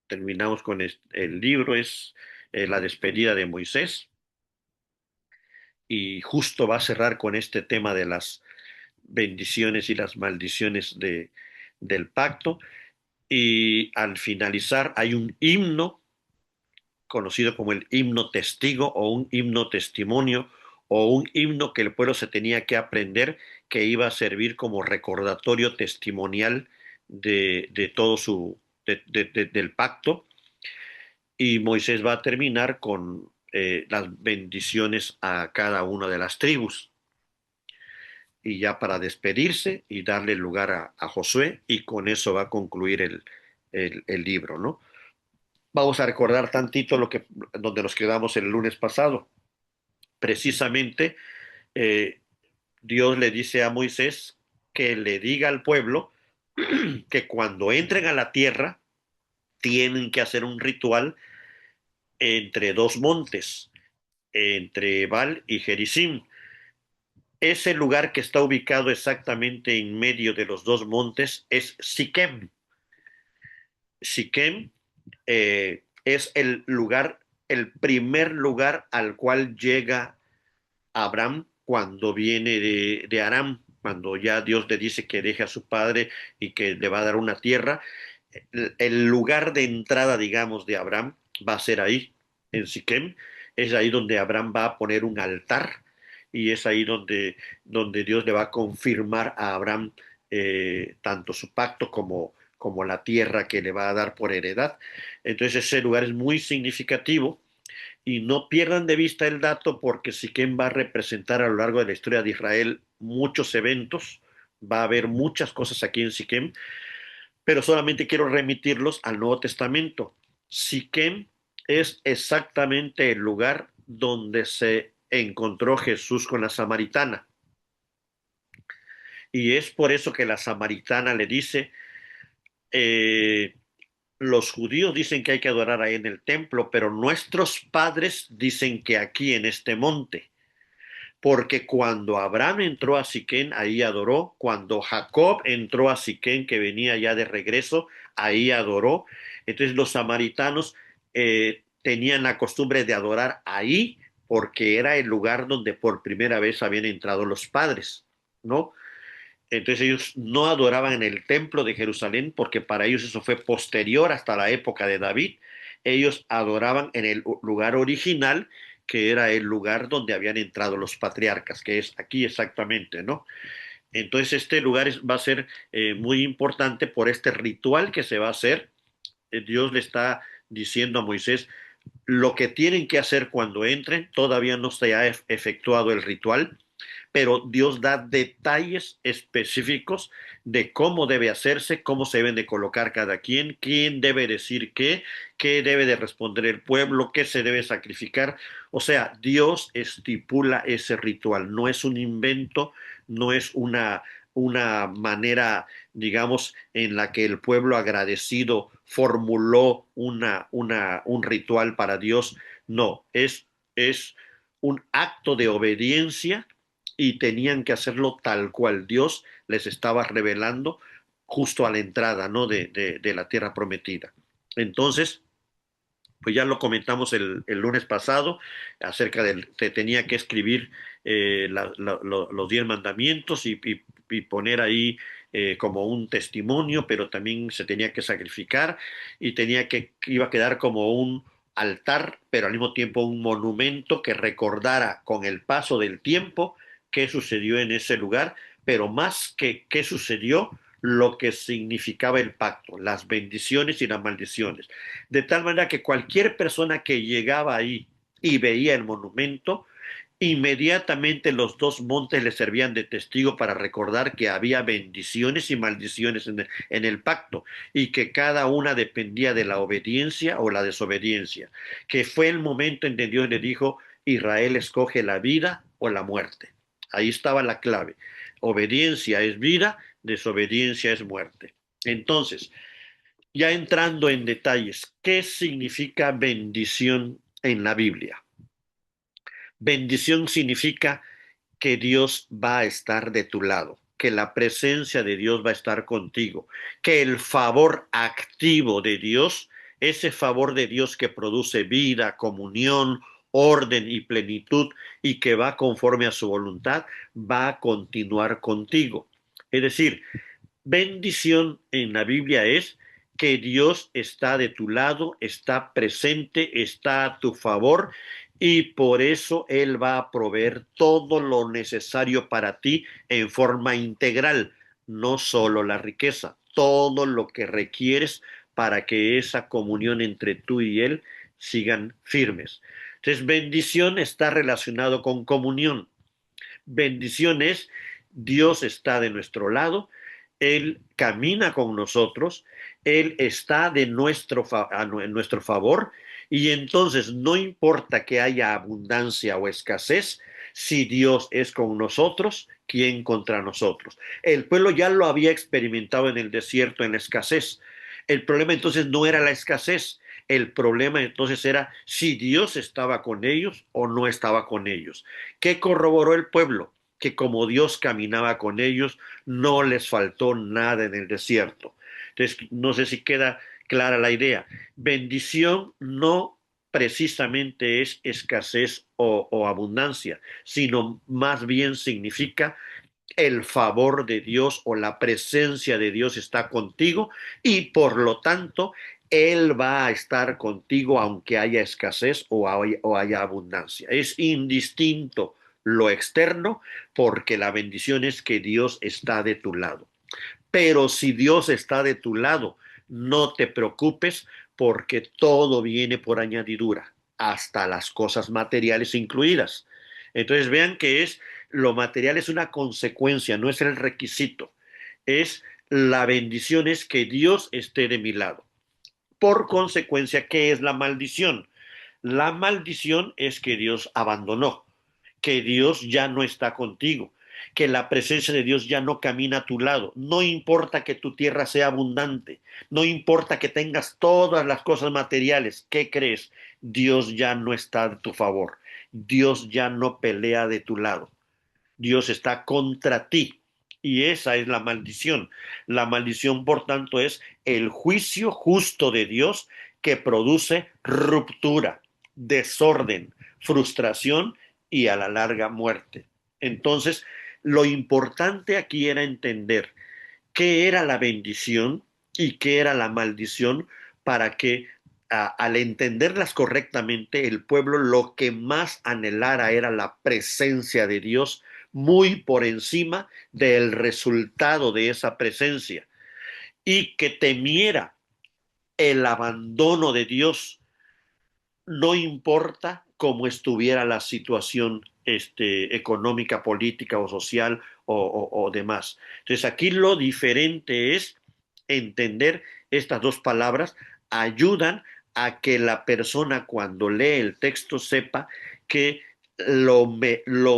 terminamos con el libro, es la despedida de Moisés, y justo va a cerrar con este tema de las bendiciones y las maldiciones del pacto. Y al finalizar hay un himno conocido como el himno testigo o un himno testimonio o un himno que el pueblo se tenía que aprender, que iba a servir como recordatorio testimonial de todo del pacto. Y Moisés va a terminar con las bendiciones a cada una de las tribus. Y ya para despedirse y darle lugar a Josué, y con eso va a concluir el libro, ¿no? Vamos a recordar tantito donde nos quedamos el lunes pasado. Precisamente, eh, Dios le dice a Moisés que le diga al pueblo que cuando entren a la tierra tienen que hacer un ritual entre dos montes, entre Ebal y Gerizim. Ese lugar que está ubicado exactamente en medio de los dos montes es Siquem. Siquem es el lugar, el primer lugar al cual llega Abraham cuando viene de Aram, cuando ya Dios le dice que deje a su padre y que le va a dar una tierra. El lugar de entrada, digamos, de Abraham va a ser ahí, en Siquem. Es ahí donde Abraham va a poner un altar, y es ahí donde Dios le va a confirmar a Abraham tanto su pacto como la tierra que le va a dar por heredad. Entonces ese lugar es muy significativo, y no pierdan de vista el dato, porque Siquem va a representar a lo largo de la historia de Israel muchos eventos, va a haber muchas cosas aquí en Siquem, pero solamente quiero remitirlos al Nuevo Testamento. Siquem es exactamente el lugar donde se encontró Jesús con la samaritana. Y es por eso que la samaritana le dice, eh, los judíos dicen que hay que adorar ahí en el templo, pero nuestros padres dicen que aquí en este monte. Porque cuando Abraham entró a Siquén, ahí adoró. Cuando Jacob entró a Siquén, que venía ya de regreso, ahí adoró. Entonces los samaritanos tenían la costumbre de adorar ahí, porque era el lugar donde por primera vez habían entrado los padres, ¿no? Entonces ellos no adoraban en el templo de Jerusalén, porque para ellos eso fue posterior hasta la época de David. Ellos adoraban en el lugar original, que era el lugar donde habían entrado los patriarcas, que es aquí exactamente, ¿no? Entonces este lugar va a ser muy importante por este ritual que se va a hacer. Dios le está diciendo a Moisés lo que tienen que hacer cuando entren. Todavía no se ha efectuado el ritual, pero Dios da detalles específicos de cómo debe hacerse, cómo se deben de colocar cada quien, quién debe decir qué debe de responder el pueblo, qué se debe sacrificar. O sea, Dios estipula ese ritual, no es un invento, no es una manera, digamos, en la que el pueblo agradecido formuló un ritual para Dios. No, es un acto de obediencia, y tenían que hacerlo tal cual Dios les estaba revelando justo a la entrada, ¿no? de la tierra prometida. Entonces, pues ya lo comentamos el lunes pasado acerca del que tenía que escribir los 10 mandamientos, y poner ahí como un testimonio, pero también se tenía que sacrificar, y iba a quedar como un altar, pero al mismo tiempo un monumento que recordara con el paso del tiempo qué sucedió en ese lugar, pero más que qué sucedió, lo que significaba el pacto, las bendiciones y las maldiciones. De tal manera que cualquier persona que llegaba ahí y veía el monumento, inmediatamente los dos montes le servían de testigo para recordar que había bendiciones y maldiciones en el pacto, y que cada una dependía de la obediencia o la desobediencia, que fue el momento en que Dios le dijo, Israel escoge la vida o la muerte. Ahí estaba la clave. Obediencia es vida, desobediencia es muerte. Entonces, ya entrando en detalles, ¿qué significa bendición en la Biblia? Bendición significa que Dios va a estar de tu lado, que la presencia de Dios va a estar contigo, que el favor activo de Dios ese favor de Dios que produce vida, comunión, orden y plenitud y que va conforme a su voluntad, va a continuar contigo. Es decir, bendición en la Biblia es que Dios está de tu lado, está presente, está a tu favor y por eso Él va a proveer todo lo necesario para ti en forma integral, no solo la riqueza, todo lo que requieres para que esa comunión entre tú y Él sigan firmes. Entonces, bendición está relacionado con comunión. Bendición es Dios está de nuestro lado, Él camina con nosotros, Él está de en nuestro favor y entonces no importa que haya abundancia o escasez, si Dios es con nosotros, ¿quién contra nosotros? El pueblo ya lo había experimentado en el desierto, en la escasez. El problema entonces no era la escasez, el problema entonces era si Dios estaba con ellos o no estaba con ellos. ¿Qué corroboró el pueblo? Que como Dios caminaba con ellos, no les faltó nada en el desierto. Entonces, no sé si queda clara la idea. Bendición no precisamente es escasez o abundancia, sino más bien significa el favor de Dios o la presencia de Dios está contigo y por lo tanto Él va a estar contigo aunque haya escasez o haya abundancia. Es indistinto lo externo porque la bendición es que Dios está de tu lado. Pero si Dios está de tu lado, no te preocupes porque todo viene por añadidura, hasta las cosas materiales incluidas. Entonces vean que es lo material es una consecuencia, no es el requisito. Es la bendición es que Dios esté de mi lado. Por consecuencia, ¿qué es la maldición? La maldición es que Dios abandonó, que Dios ya no está contigo, que la presencia de Dios ya no camina a tu lado. No importa que tu tierra sea abundante, no importa que tengas todas las cosas materiales, ¿qué crees? Dios ya no está a tu favor, Dios ya no pelea de tu lado, Dios está contra ti. Y esa es la maldición. La maldición, por tanto, es el juicio justo de Dios que produce ruptura, desorden, frustración y a la larga muerte. Entonces, lo importante aquí era entender qué era la bendición y qué era la maldición para que al entenderlas correctamente el pueblo lo que más anhelara era la presencia de Dios muy por encima del resultado de esa presencia y que temiera el abandono de Dios, no importa cómo estuviera la situación económica, política o social o demás. Entonces aquí lo diferente es entender estas dos palabras, ayudan a que la persona cuando lee el texto sepa que lo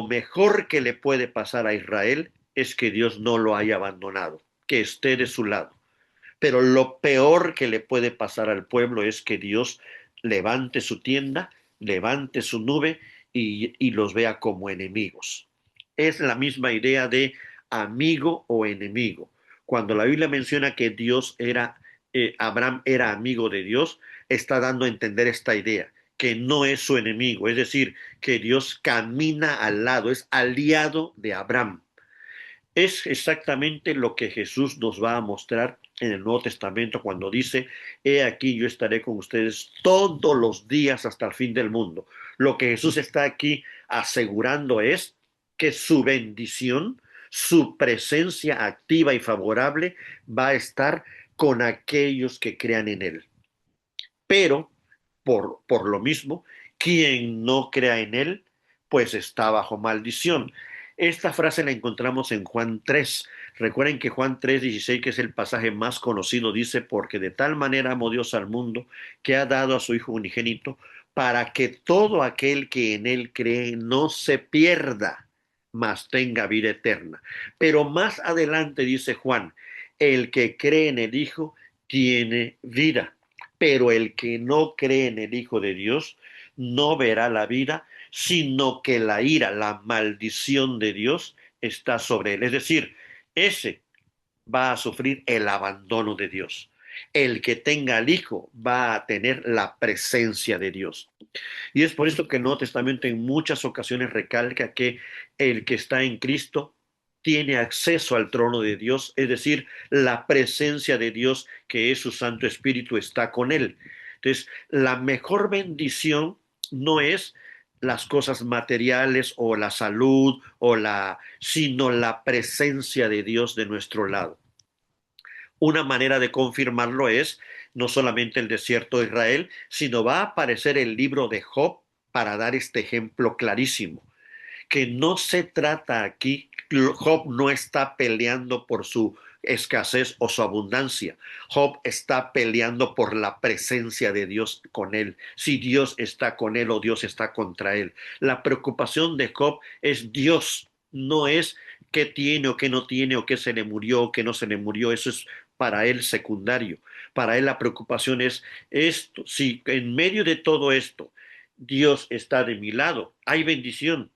mejor que le puede pasar a Israel es que Dios no lo haya abandonado, que esté de su lado. Pero lo peor que le puede pasar al pueblo es que Dios levante su tienda, levante su nube y los vea como enemigos. Es la misma idea de amigo o enemigo. Cuando la Biblia menciona que Abraham era amigo de Dios, está dando a entender esta idea, que no es su enemigo, es decir, que Dios camina al lado, es aliado de Abraham. Es exactamente lo que Jesús nos va a mostrar en el Nuevo Testamento cuando dice, he aquí yo estaré con ustedes todos los días hasta el fin del mundo. Lo que Jesús está aquí asegurando es que su bendición, su presencia activa y favorable va a estar con aquellos que crean en Él. Pero, por lo mismo, quien no crea en Él, pues está bajo maldición. Esta frase la encontramos en Juan 3. Recuerden que Juan 3:16, que es el pasaje más conocido, dice, porque de tal manera amó Dios al mundo, que ha dado a su Hijo unigénito, para que todo aquel que en Él cree no se pierda, mas tenga vida eterna. Pero más adelante dice Juan, el que cree en el Hijo tiene vida, pero el que no cree en el Hijo de Dios no verá la vida, sino que la ira, la maldición de Dios está sobre él. Es decir, ese va a sufrir el abandono de Dios. El que tenga al Hijo va a tener la presencia de Dios. Y es por esto que el Nuevo Testamento en muchas ocasiones recalca que el que está en Cristo tiene acceso al trono de Dios, es decir, la presencia de Dios, que es su Santo Espíritu, está con él. Entonces, la mejor bendición no es las cosas materiales o la salud sino la presencia de Dios de nuestro lado. Una manera de confirmarlo es no solamente el desierto de Israel, sino va a aparecer el libro de Job para dar este ejemplo clarísimo, que no se trata aquí, Job no está peleando por su escasez o su abundancia. Job está peleando por la presencia de Dios con él. Si Dios está con él o Dios está contra él. La preocupación de Job es Dios, no es qué tiene o qué no tiene o qué se le murió o qué no se le murió. Eso es para él secundario. Para él la preocupación es esto. Si en medio de todo esto Dios está de mi lado, hay bendición.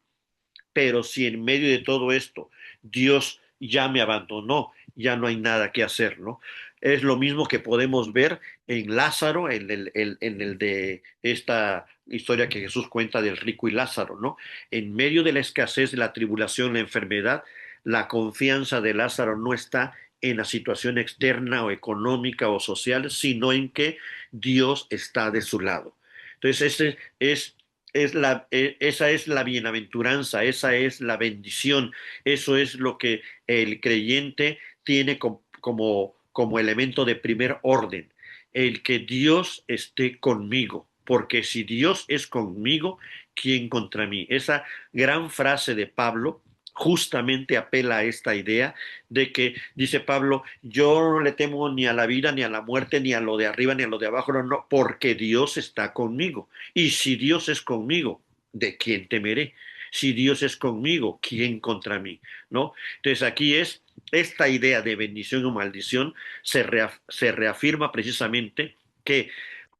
Pero si en medio de todo esto Dios ya me abandonó, ya no hay nada que hacer, ¿no? Es lo mismo que podemos ver en Lázaro, en el de esta historia que Jesús cuenta del rico y Lázaro, ¿no? En medio de la escasez, la tribulación, la enfermedad, la confianza de Lázaro no está en la situación externa o económica o social, sino en que Dios está de su lado. Entonces, esa es la bienaventuranza, esa es la bendición, eso es lo que el creyente tiene como elemento de primer orden, el que Dios esté conmigo, porque si Dios es conmigo, ¿quién contra mí? Esa gran frase de Pablo justamente apela a esta idea de que, dice Pablo, yo no le temo ni a la vida, ni a la muerte, ni a lo de arriba, ni a lo de abajo, no, no, porque Dios está conmigo. Y si Dios es conmigo, ¿de quién temeré? Si Dios es conmigo, ¿quién contra mí? ¿No? Entonces aquí es esta idea de bendición o maldición se reafirma precisamente que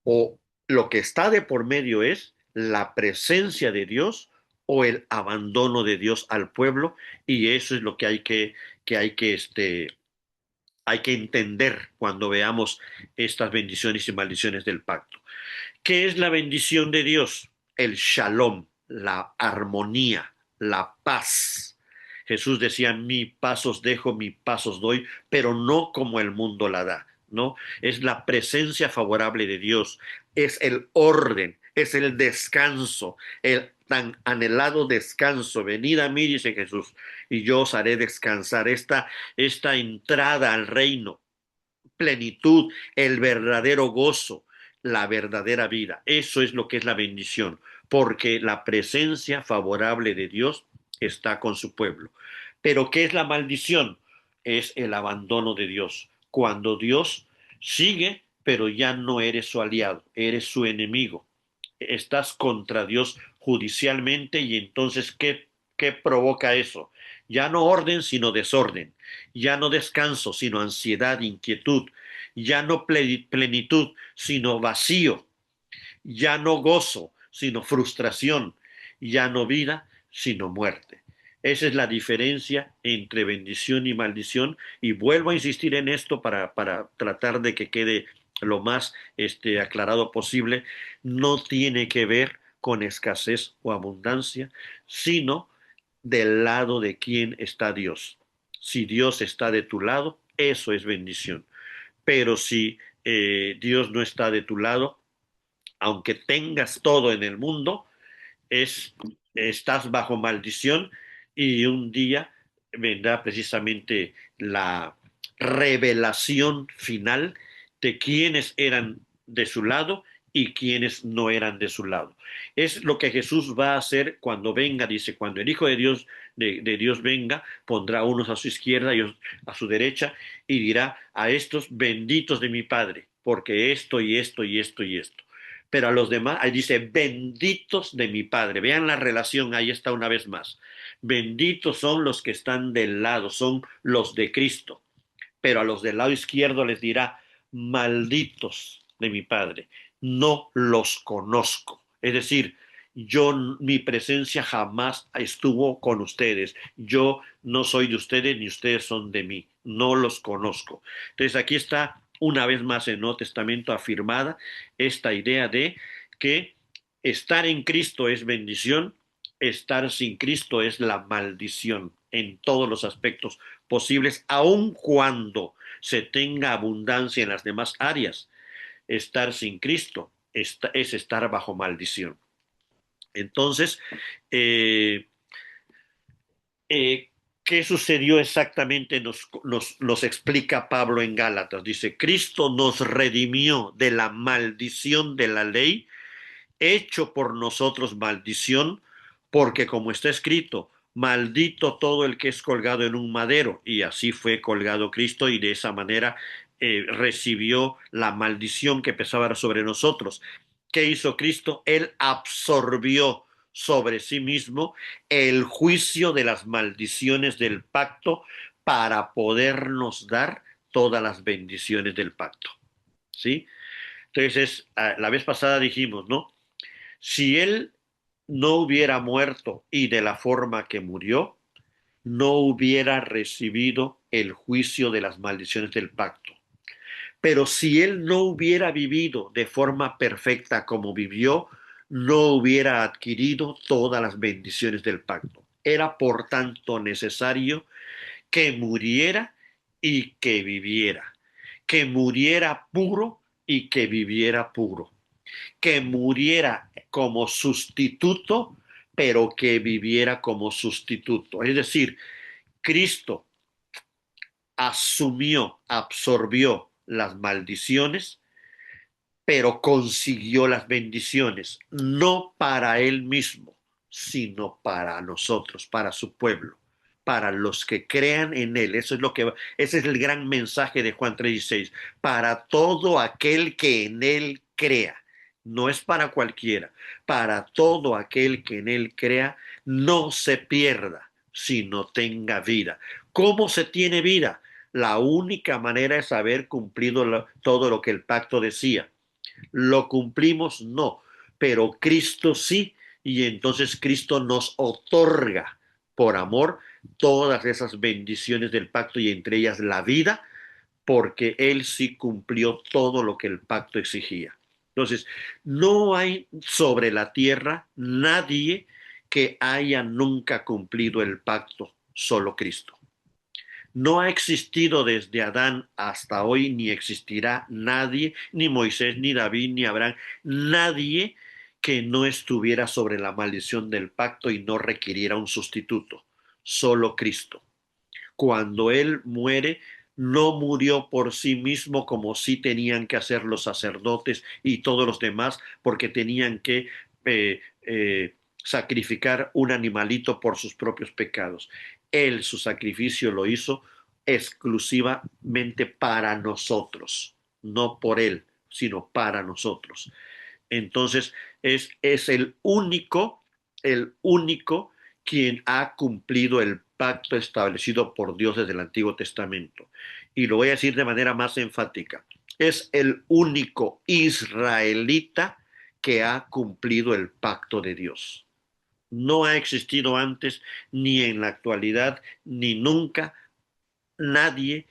o lo que está de por medio es la presencia de Dios o el abandono de Dios al pueblo, y eso es lo que hay que entender cuando veamos estas bendiciones y maldiciones del pacto. ¿Qué es la bendición de Dios? El shalom, la armonía, la paz. Jesús decía, mi paz os dejo, mi paz os doy, pero no como el mundo la da, ¿no? Es la presencia favorable de Dios, es el orden, es el descanso, el tan anhelado descanso. Venid a mí, dice Jesús, y yo os haré descansar. Esta entrada al reino, plenitud, el verdadero gozo, la verdadera vida. Eso es lo que es la bendición, porque la presencia favorable de Dios está con su pueblo. Pero ¿qué es la maldición? Es el abandono de Dios. Cuando Dios sigue, pero ya no eres su aliado, eres su enemigo. Estás contra Dios judicialmente y entonces, ¿qué provoca eso? Ya no orden, sino desorden. Ya no descanso, sino ansiedad, inquietud. Ya no plenitud, sino vacío. Ya no gozo, sino frustración. Ya no vida, sino muerte. Esa es la diferencia entre bendición y maldición. Y vuelvo a insistir en esto para tratar de que quede lo más aclarado posible. No tiene que ver con escasez o abundancia, sino del lado de quién está Dios. Si Dios está de tu lado, eso es bendición. Pero si Dios no está de tu lado, aunque tengas todo en el mundo, es, estás bajo maldición y un día vendrá precisamente la revelación final de quiénes eran de su lado y quienes no eran de su lado. Es lo que Jesús va a hacer cuando venga, dice, cuando el Hijo de Dios venga, pondrá unos a su izquierda y a su derecha y dirá a estos benditos de mi Padre, porque esto y esto y esto y esto. Pero a los demás, ahí dice, benditos de mi Padre. Vean la relación, ahí está una vez más. Benditos son los que están del lado, son los de Cristo. Pero a los del lado izquierdo les dirá, malditos de mi Padre, no los conozco. Es decir, mi presencia jamás estuvo con ustedes. Yo no soy de ustedes ni ustedes son de mí. No los conozco. Entonces aquí está una vez más en el Nuevo Testamento afirmada esta idea de que estar en Cristo es bendición, estar sin Cristo es la maldición en todos los aspectos posibles, aun cuando se tenga abundancia en las demás áreas. Estar sin Cristo es estar bajo maldición. Entonces, eh, eh, ¿qué sucedió exactamente? Nos explica Pablo en Gálatas. Dice, Cristo nos redimió de la maldición de la ley, hecho por nosotros maldición, porque como está escrito, maldito todo el que es colgado en un madero, y así fue colgado Cristo, y de esa manera recibió la maldición que pesaba sobre nosotros. ¿Qué hizo Cristo? Él absorbió sobre sí mismo el juicio de las maldiciones del pacto para podernos dar todas las bendiciones del pacto. ¿Sí? Entonces, la vez pasada dijimos, ¿no? Si él no hubiera muerto y de la forma que murió, no hubiera recibido el juicio de las maldiciones del pacto. Pero si él no hubiera vivido de forma perfecta como vivió, no hubiera adquirido todas las bendiciones del pacto. Era por tanto necesario que muriera y que muriera puro y que viviera puro, que muriera como sustituto, pero que viviera como sustituto. Es decir, Cristo asumió, absorbió las maldiciones, pero consiguió las bendiciones, no para él mismo, sino para nosotros, para su pueblo, para los que crean en él. Eso es lo que ese es el gran mensaje de Juan 3:16, para todo aquel que en él crea. No es para cualquiera, para todo aquel que en él crea, no se pierda, sino tenga vida. ¿Cómo se tiene vida? La única manera es haber cumplido todo lo que el pacto decía. ¿Lo cumplimos? No, pero Cristo sí, y entonces Cristo nos otorga por amor todas esas bendiciones del pacto y entre ellas la vida, porque Él sí cumplió todo lo que el pacto exigía. Entonces, no hay sobre la tierra nadie que haya nunca cumplido el pacto, solo Cristo. No ha existido desde Adán hasta hoy, ni existirá nadie, ni Moisés, ni David, ni Abraham, nadie que no estuviera sobre la maldición del pacto y no requiriera un sustituto. Solo Cristo. Cuando Él muere, no murió por sí mismo como sí tenían que hacer los sacerdotes y todos los demás, porque tenían que sacrificar un animalito por sus propios pecados. Él su sacrificio lo hizo exclusivamente para nosotros, no por Él, sino para nosotros. Entonces es el único quien ha cumplido el pacto establecido por Dios desde el Antiguo Testamento. Y lo voy a decir de manera más enfática. Es el único israelita que ha cumplido el pacto de Dios. No ha existido antes, ni en la actualidad, ni nunca nadie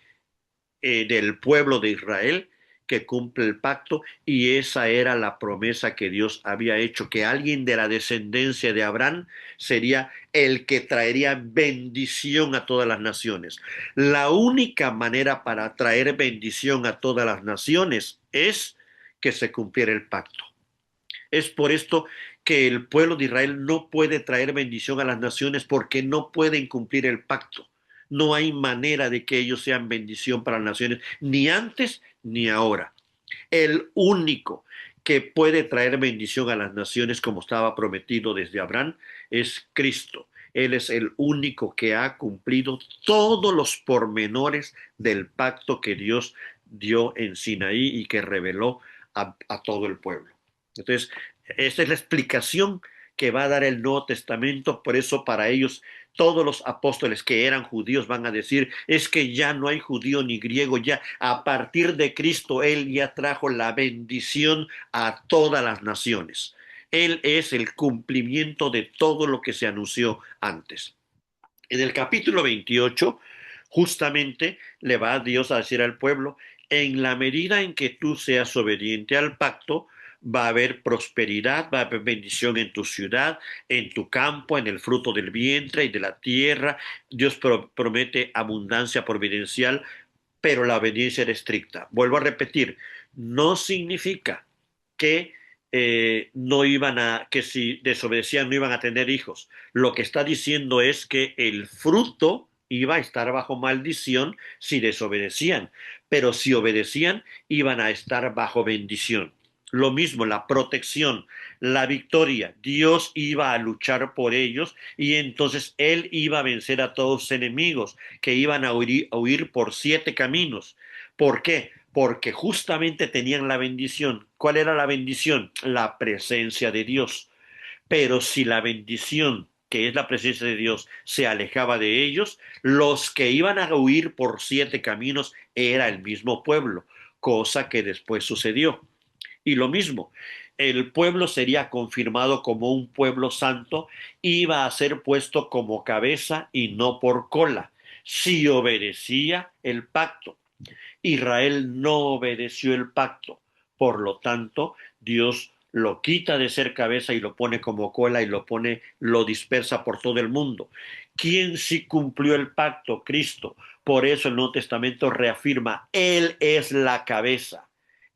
del pueblo de Israel que cumple el pacto, y esa era la promesa que Dios había hecho, que alguien de la descendencia de Abraham sería el que traería bendición a todas las naciones. La única manera para traer bendición a todas las naciones es que se cumpliera el pacto. Es por esto que el pueblo de Israel no puede traer bendición a las naciones porque no pueden cumplir el pacto. No hay manera de que ellos sean bendición para las naciones, ni antes ni ahora. El único que puede traer bendición a las naciones como estaba prometido desde Abraham es Cristo. Él es el único que ha cumplido todos los pormenores del pacto que Dios dio en Sinaí y que reveló a todo el pueblo. Entonces, esta es la explicación que va a dar el Nuevo Testamento. Por eso para ellos todos los apóstoles que eran judíos van a decir, es que ya no hay judío ni griego, ya a partir de Cristo Él ya trajo la bendición a todas las naciones. Él es el cumplimiento de todo lo que se anunció antes. En el capítulo 28, justamente le va Dios a decir al pueblo, En la medida en que tú seas obediente al pacto, va a haber prosperidad, va a haber bendición en tu ciudad, en tu campo, en el fruto del vientre y de la tierra. Dios promete abundancia providencial, pero la obediencia era estricta. Vuelvo a repetir, no significa que no iban a, que si desobedecían no iban a tener hijos. Lo que está diciendo es que el fruto iba a estar bajo maldición si desobedecían, pero si obedecían iban a estar bajo bendición. Lo mismo, la protección, la victoria. Dios iba a luchar por ellos y entonces Él iba a vencer a todos sus enemigos que iban a huir por 7 caminos. ¿Por qué? Porque justamente tenían la bendición. ¿Cuál era la bendición? La presencia de Dios. Pero si la bendición, que es la presencia de Dios, se alejaba de ellos, los que iban a huir por 7 caminos era el mismo pueblo, cosa que después sucedió. Y lo mismo, el pueblo sería confirmado como un pueblo santo, iba a ser puesto como cabeza y no por cola, si obedecía el pacto. Israel no obedeció el pacto, por lo tanto, Dios lo quita de ser cabeza y lo pone como cola y lo dispersa por todo el mundo. ¿Quién sí cumplió el pacto? Cristo. Por eso el Nuevo Testamento reafirma, Él es la cabeza.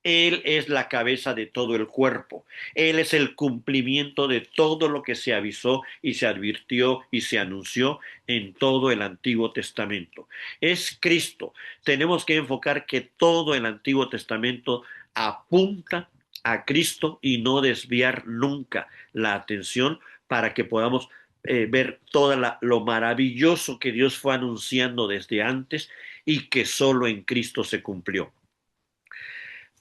Él es la cabeza de todo el cuerpo. Él es el cumplimiento de todo lo que se avisó y se advirtió y se anunció en todo el Antiguo Testamento. Es Cristo. Tenemos que enfocar que todo el Antiguo Testamento apunta a Cristo y no desviar nunca la atención para que podamos ver lo maravilloso que Dios fue anunciando desde antes y que solo en Cristo se cumplió.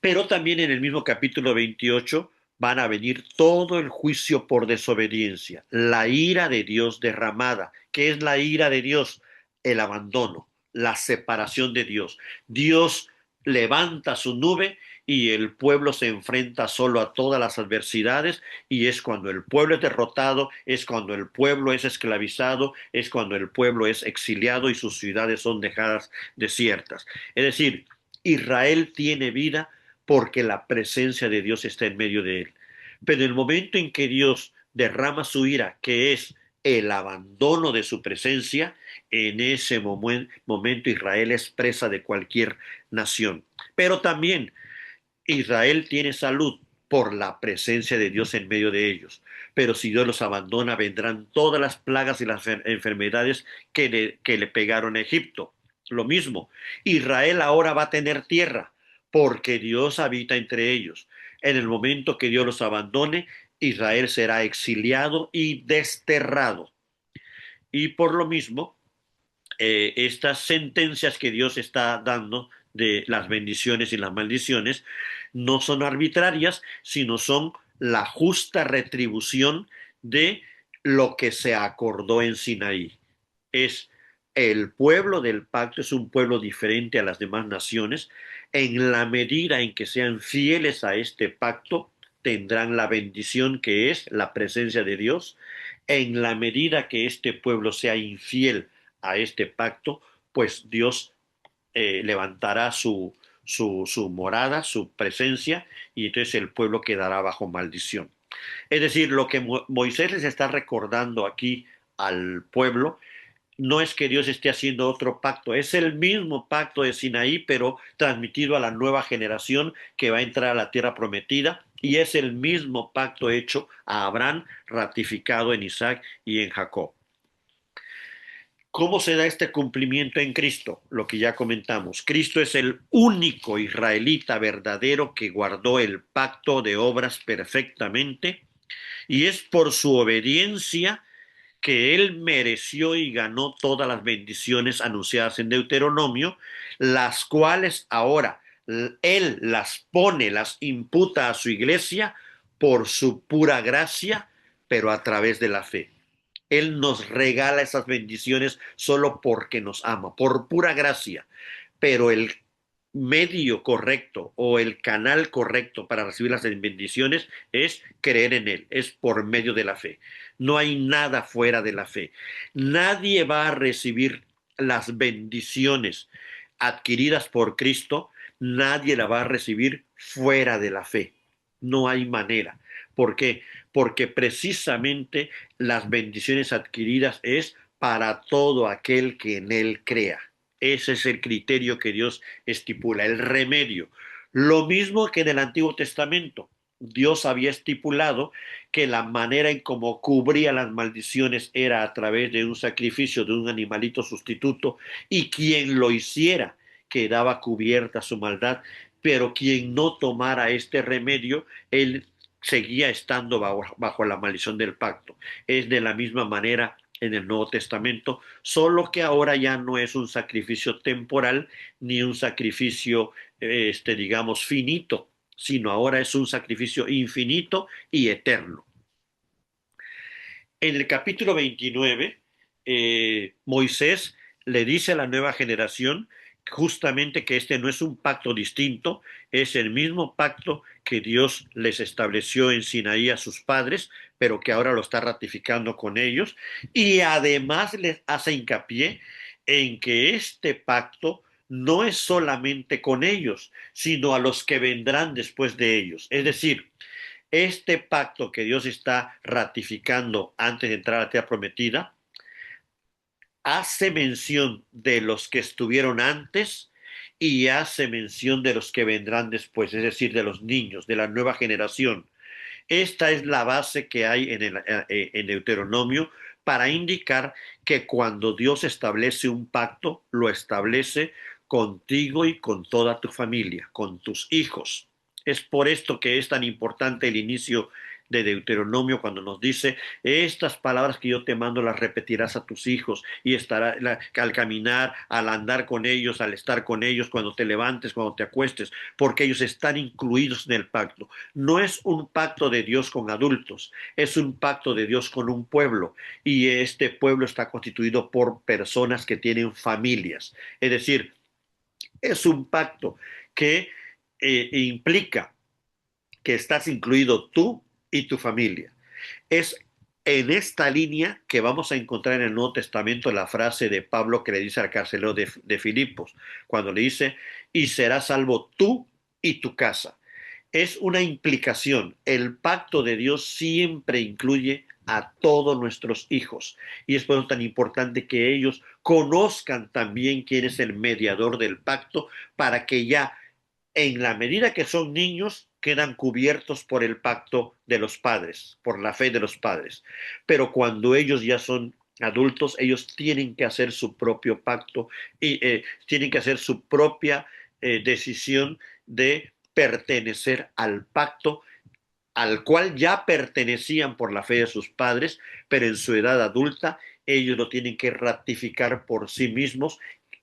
Pero también en el mismo capítulo 28 van a venir todo el juicio por desobediencia, la ira de Dios derramada. ¿Qué es la ira de Dios? El abandono, la separación de Dios. Dios levanta su nube y el pueblo se enfrenta solo a todas las adversidades y es cuando el pueblo es derrotado, es cuando el pueblo es esclavizado, es cuando el pueblo es exiliado y sus ciudades son dejadas desiertas. Es decir, Israel tiene vida porque la presencia de Dios está en medio de él. Pero en el momento en que Dios derrama su ira, que es el abandono de su presencia, en ese momento Israel es presa de cualquier nación. Pero también Israel tiene salud por la presencia de Dios en medio de ellos. Pero si Dios los abandona, vendrán todas las plagas y las enfermedades que le pegaron a Egipto. Lo mismo, Israel ahora va a tener tierra porque Dios habita entre ellos. En el momento que Dios los abandone, Israel será exiliado y desterrado. Y por lo mismo, estas sentencias que Dios está dando de las bendiciones y las maldiciones no son arbitrarias, sino son la justa retribución de lo que se acordó en Sinaí. Es el pueblo del pacto, es un pueblo diferente a las demás naciones. En la medida en que sean fieles a este pacto, tendrán la bendición que es la presencia de Dios. En la medida que este pueblo sea infiel a este pacto, pues Dios levantará su morada, su presencia, y entonces el pueblo quedará bajo maldición. Es decir, lo que Moisés les está recordando aquí al pueblo no es que Dios esté haciendo otro pacto, es el mismo pacto de Sinaí, pero transmitido a la nueva generación que va a entrar a la tierra prometida, y es el mismo pacto hecho a Abraham, ratificado en Isaac y en Jacob. ¿Cómo se da este cumplimiento en Cristo? Lo que ya comentamos. Cristo es el único israelita verdadero que guardó el pacto de obras perfectamente y es por su obediencia que él mereció y ganó todas las bendiciones anunciadas en Deuteronomio, las cuales ahora él las pone, las imputa a su iglesia por su pura gracia, pero a través de la fe. Él nos regala esas bendiciones solo porque nos ama, por pura gracia. Pero el medio correcto o el canal correcto para recibir las bendiciones es creer en Él, es por medio de la fe. No hay nada fuera de la fe. Nadie va a recibir las bendiciones adquiridas por Cristo nadie la va a recibir fuera de la fe. No hay manera. ¿Por qué? Porque precisamente las bendiciones adquiridas es para todo aquel que en él crea. Ese es el criterio que Dios estipula, el remedio. Lo mismo que en el Antiguo Testamento. Dios había estipulado que la manera en cómo cubría las maldiciones era a través de un sacrificio de un animalito sustituto, y quien lo hiciera quedaba cubierta su maldad, pero quien no tomara este remedio, él seguía estando bajo la maldición del pacto. Es de la misma manera en el Nuevo Testamento, solo que ahora ya no es un sacrificio temporal ni un sacrificio, digamos, finito, sino ahora es un sacrificio infinito y eterno. En el capítulo 29, Moisés le dice a la nueva generación justamente que este no es un pacto distinto, es el mismo pacto que Dios les estableció en Sinaí a sus padres, pero que ahora lo está ratificando con ellos, y además les hace hincapié en que este pacto no es solamente con ellos, sino a los que vendrán después de ellos. Es decir, este pacto que Dios está ratificando antes de entrar a la tierra prometida hace mención de los que estuvieron antes y hace mención de los que vendrán después, es decir, de los niños, de la nueva generación. Esta es la base que hay en Deuteronomio para indicar que cuando Dios establece un pacto, lo establece contigo y con toda tu familia, con tus hijos. Es por esto que es tan importante el inicio de Deuteronomio cuando nos dice: estas palabras que yo te mando las repetirás a tus hijos, y estará al caminar, al andar con ellos, al estar con ellos, cuando te levantes, cuando te acuestes, porque ellos están incluidos en el pacto. No es un pacto de Dios con adultos, es un pacto de Dios con un pueblo, y este pueblo está constituido por personas que tienen familias. Es decir, es un pacto que implica que estás incluido tú y tu familia. Es en esta línea que vamos a encontrar en el Nuevo Testamento la frase de Pablo que le dice al carcelero de Filipos, cuando le dice: y serás salvo tú y tu casa. Es una implicación. El pacto de Dios siempre incluye a todos nuestros hijos. Y es por eso tan importante que ellos conozcan también quién es el mediador del pacto, para que ya en la medida que son niños quedan cubiertos por el pacto de los padres, por la fe de los padres. Pero cuando ellos ya son adultos, ellos tienen que hacer su propio pacto y tienen que hacer su propia decisión de pertenecer al pacto al cual ya pertenecían por la fe de sus padres, pero en su edad adulta ellos lo tienen que ratificar por sí mismos,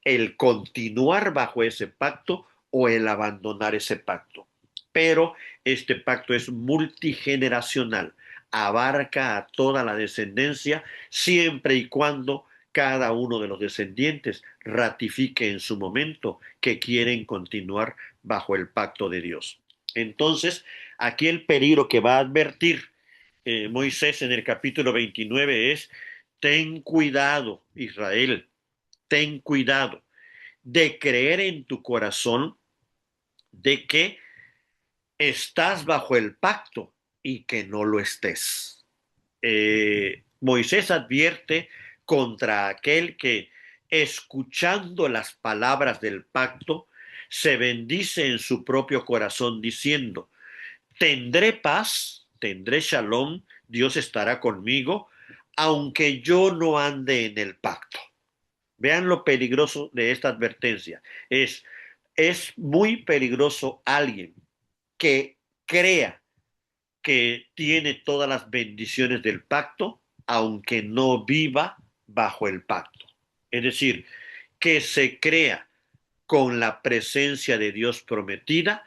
el continuar bajo ese pacto o el abandonar ese pacto. Pero este pacto es multigeneracional, abarca a toda la descendencia, siempre y cuando cada uno de los descendientes ratifique en su momento que quieren continuar bajo el pacto de Dios. Entonces, aquí el peligro que va a advertir Moisés en el capítulo 29 es: ten cuidado, Israel, ten cuidado de creer en tu corazón de que estás bajo el pacto y que no lo estés. Moisés advierte contra aquel que, escuchando las palabras del pacto, se bendice en su propio corazón diciendo: tendré paz, tendré shalom, Dios estará conmigo, aunque yo no ande en el pacto. Vean lo peligroso de esta advertencia. Es muy peligroso alguien que crea que tiene todas las bendiciones del pacto, aunque no viva bajo el pacto. Es decir, que se crea con la presencia de Dios prometida,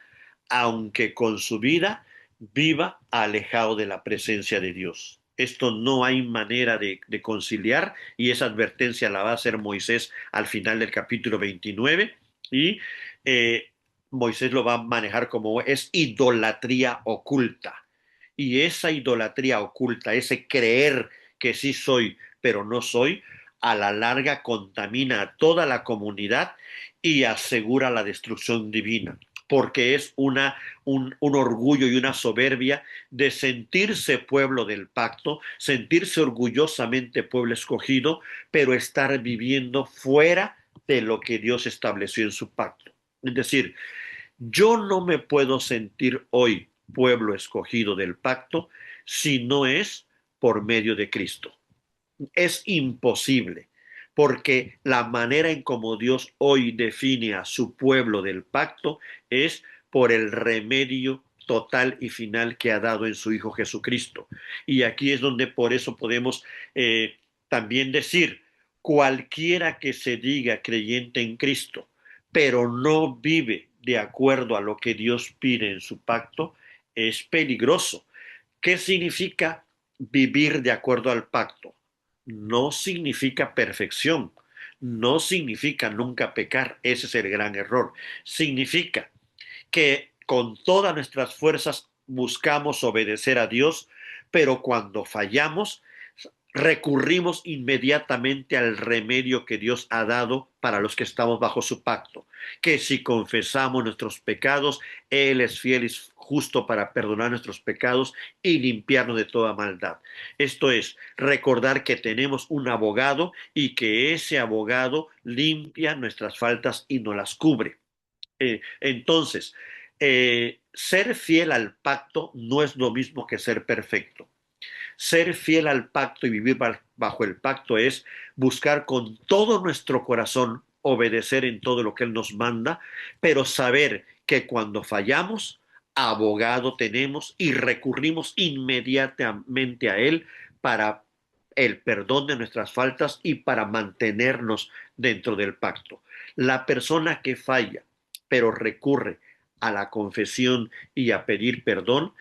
aunque con su vida viva alejado de la presencia de Dios. Esto no hay manera de conciliar, y esa advertencia la va a hacer Moisés al final del capítulo 29, y Moisés lo va a manejar como es idolatría oculta. Y esa idolatría oculta, ese creer que sí soy, pero no soy, a la larga contamina a toda la comunidad y asegura la destrucción divina, porque es un orgullo y una soberbia de sentirse pueblo del pacto, sentirse orgullosamente pueblo escogido, pero estar viviendo fuera de lo que Dios estableció en su pacto. Es decir, yo no me puedo sentir hoy pueblo escogido del pacto si no es por medio de Cristo. Es imposible, porque la manera en como Dios hoy define a su pueblo del pacto es por el remedio total y final que ha dado en su Hijo Jesucristo. Y aquí es donde por eso podemos también decir, cualquiera que se diga creyente en Cristo, pero no vive de acuerdo a lo que Dios pide en su pacto, es peligroso. ¿Qué significa vivir de acuerdo al pacto? No significa perfección, no significa nunca pecar, ese es el gran error. Significa que con todas nuestras fuerzas buscamos obedecer a Dios, pero cuando fallamos, recurrimos inmediatamente al remedio que Dios ha dado para los que estamos bajo su pacto, que si confesamos nuestros pecados, Él es fiel y justo para perdonar nuestros pecados y limpiarnos de toda maldad. Esto es, recordar que tenemos un abogado y que ese abogado limpia nuestras faltas y nos las cubre. Entonces, ser fiel al pacto no es lo mismo que ser perfecto. Ser fiel al pacto y vivir bajo el pacto es buscar con todo nuestro corazón obedecer en todo lo que Él nos manda, pero saber que cuando fallamos, abogado tenemos y recurrimos inmediatamente a Él para el perdón de nuestras faltas y para mantenernos dentro del pacto. La persona que falla, pero recurre a la confesión y a pedir perdón,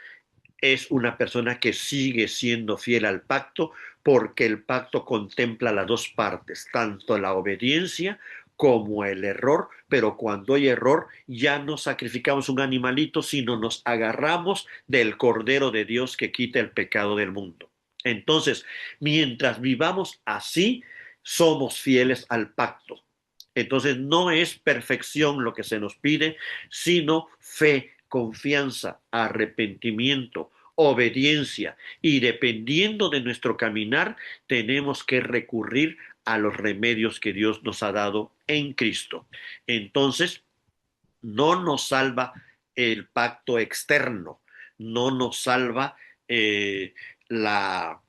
es una persona que sigue siendo fiel al pacto porque el pacto contempla las dos partes, tanto la obediencia como el error, pero cuando hay error ya no sacrificamos un animalito, sino nos agarramos del Cordero de Dios que quita el pecado del mundo. Entonces, mientras vivamos así, somos fieles al pacto. Entonces, no es perfección lo que se nos pide, sino fe, confianza, arrepentimiento, obediencia, y dependiendo de nuestro caminar, tenemos que recurrir a los remedios que Dios nos ha dado en Cristo. Entonces, no nos salva el pacto externo, no nos salva eh, la,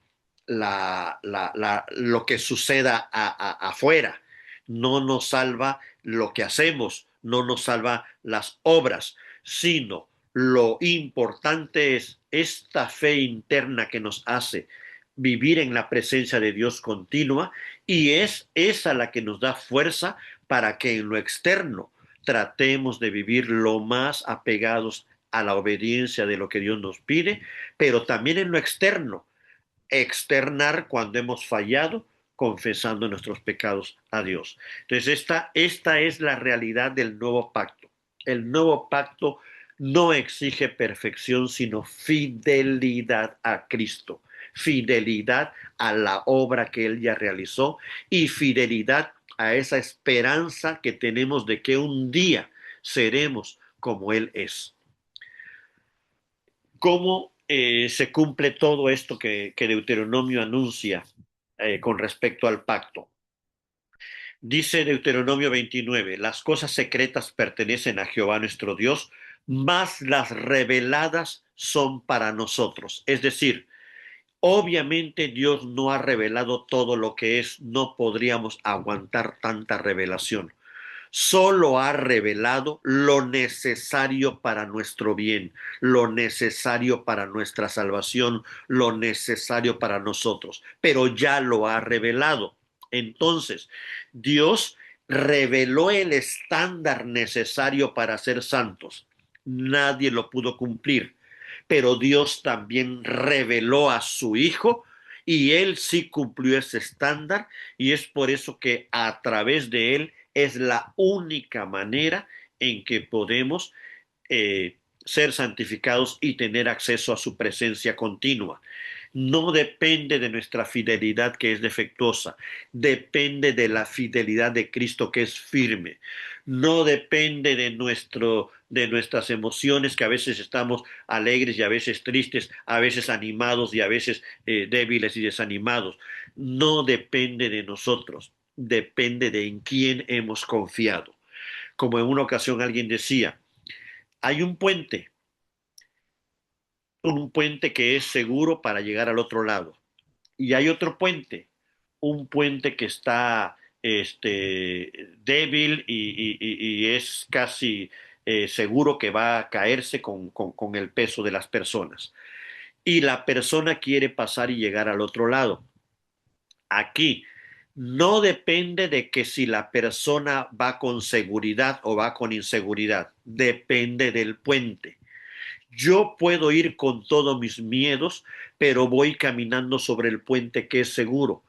lo que suceda afuera, no nos salva lo que hacemos, no nos salva las obras, sino lo importante es esta fe interna que nos hace vivir en la presencia de Dios continua, y es esa la que nos da fuerza para que en lo externo tratemos de vivir lo más apegados a la obediencia de lo que Dios nos pide, pero también en lo externo, externar cuando hemos fallado, confesando nuestros pecados a Dios. Entonces, esta es la realidad del nuevo pacto. El nuevo pacto no exige perfección, sino fidelidad a Cristo, fidelidad a la obra que Él ya realizó y fidelidad a esa esperanza que tenemos de que un día seremos como Él es. ¿Cómo se cumple todo esto que Deuteronomio anuncia con respecto al pacto? Dice Deuteronomio 29, las cosas secretas pertenecen a Jehová nuestro Dios, mas las reveladas son para nosotros. Es decir, obviamente Dios no ha revelado todo lo que es, no podríamos aguantar tanta revelación. Solo ha revelado lo necesario para nuestro bien, lo necesario para nuestra salvación, lo necesario para nosotros, pero ya lo ha revelado. Entonces, Dios reveló el estándar necesario para ser santos. Nadie lo pudo cumplir, pero Dios también reveló a su Hijo y Él sí cumplió ese estándar, y es por eso que a través de Él es la única manera en que podemos ser santificados y tener acceso a su presencia continua. No depende de nuestra fidelidad que es defectuosa, depende de la fidelidad de Cristo que es firme. No depende de nuestras emociones, que a veces estamos alegres y a veces tristes, a veces animados y a veces débiles y desanimados. No depende de nosotros, depende de en quién hemos confiado. Como en una ocasión alguien decía, hay un puente que es seguro para llegar al otro lado. Y hay otro puente, un puente que está débil y es casi seguro que va a caerse con el peso de las personas. Y la persona quiere pasar y llegar al otro lado. Aquí no depende de que si la persona va con seguridad o va con inseguridad, depende del puente. Yo puedo ir con todos mis miedos, pero voy caminando sobre el puente que es seguro.